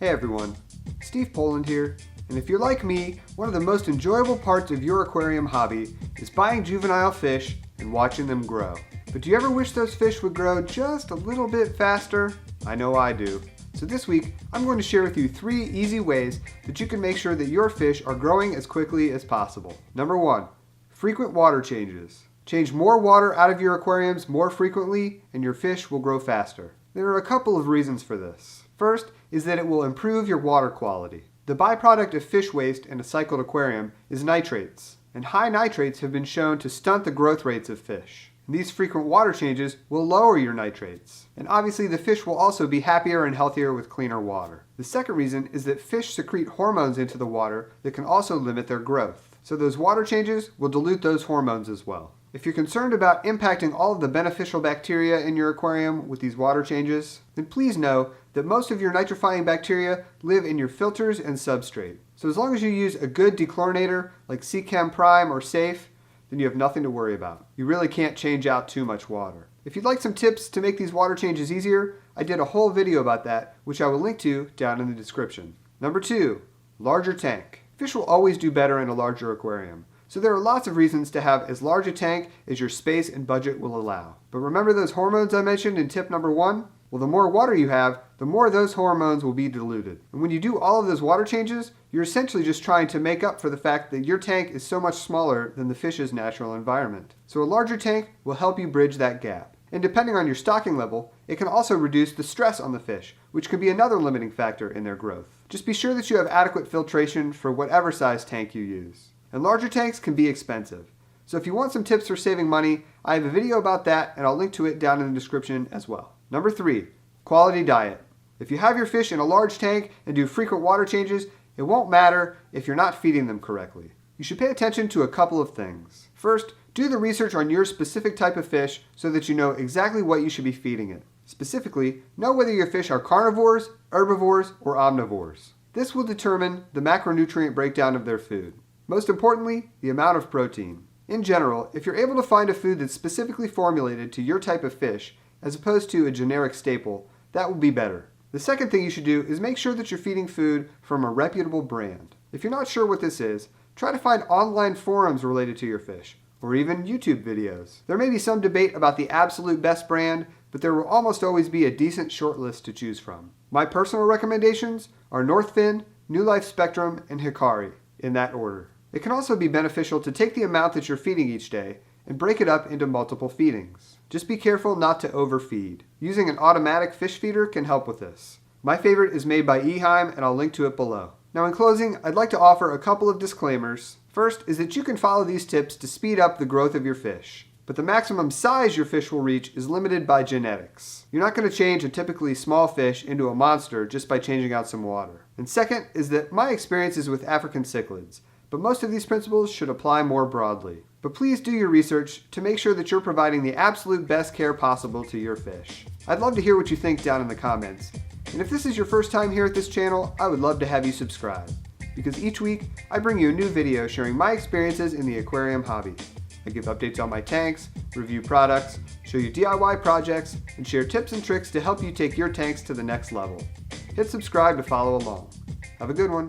Hey everyone, Steve Poland here, and if you're like me, one of the most enjoyable parts of your aquarium hobby is buying juvenile fish and watching them grow. But do you ever wish those fish would grow just a little bit faster? I know I do. So this week, I'm going to share with you 3 easy ways that you can make sure that your fish are growing as quickly as possible. Number 1, frequent water changes. Change more water out of your aquariums more frequently and your fish will grow faster. There are a couple of reasons for this. First is that it will improve your water quality. The byproduct of fish waste in a cycled aquarium is nitrates, and high nitrates have been shown to stunt the growth rates of fish. And these frequent water changes will lower your nitrates, and obviously the fish will also be happier and healthier with cleaner water. The second reason is that fish secrete hormones into the water that can also limit their growth. So those water changes will dilute those hormones as well. If you're concerned about impacting all of the beneficial bacteria in your aquarium with these water changes, then please know that most of your nitrifying bacteria live in your filters and substrate. So as long as you use a good dechlorinator like Seachem Prime or Safe, then you have nothing to worry about. You really can't change out too much water. If you'd like some tips to make these water changes easier, I did a whole video about that, which I will link to down in the description. Number 2, larger tank. Fish will always do better in a larger aquarium. So there are lots of reasons to have as large a tank as your space and budget will allow. But remember those hormones I mentioned in tip number 1? Well, the more water you have, the more those hormones will be diluted. And when you do all of those water changes, you're essentially just trying to make up for the fact that your tank is so much smaller than the fish's natural environment. So a larger tank will help you bridge that gap. And depending on your stocking level, it can also reduce the stress on the fish, which could be another limiting factor in their growth. Just be sure that you have adequate filtration for whatever size tank you use. And larger tanks can be expensive. So if you want some tips for saving money, I have a video about that and I'll link to it down in the description as well. Number 3, quality diet. If you have your fish in a large tank and do frequent water changes, it won't matter if you're not feeding them correctly. You should pay attention to a couple of things. First, do the research on your specific type of fish so that you know exactly what you should be feeding it. Specifically, know whether your fish are carnivores, herbivores, or omnivores. This will determine the macronutrient breakdown of their food. Most importantly, the amount of protein. In general, if you're able to find a food that's specifically formulated to your type of fish, as opposed to a generic staple, that will be better. The second thing you should do is make sure that you're feeding food from a reputable brand. If you're not sure what this is, try to find online forums related to your fish, or even YouTube videos. There may be some debate about the absolute best brand, but there will almost always be a decent short list to choose from. My personal recommendations are Northfin, New Life Spectrum, and Hikari, in that order. It can also be beneficial to take the amount that you're feeding each day and break it up into multiple feedings. Just be careful not to overfeed. Using an automatic fish feeder can help with this. My favorite is made by Eheim and I'll link to it below. Now in closing, I'd like to offer a couple of disclaimers. First is that you can follow these tips to speed up the growth of your fish. But the maximum size your fish will reach is limited by genetics. You're not going to change a typically small fish into a monster just by changing out some water. And second is that my experience is with African cichlids, but most of these principles should apply more broadly. But please do your research to make sure that you're providing the absolute best care possible to your fish. I'd love to hear what you think down in the comments. And if this is your first time here at this channel, I would love to have you subscribe, because each week I bring you a new video sharing my experiences in the aquarium hobby. I give updates on my tanks, review products, show you DIY projects, and share tips and tricks to help you take your tanks to the next level. Hit subscribe to follow along. Have a good one.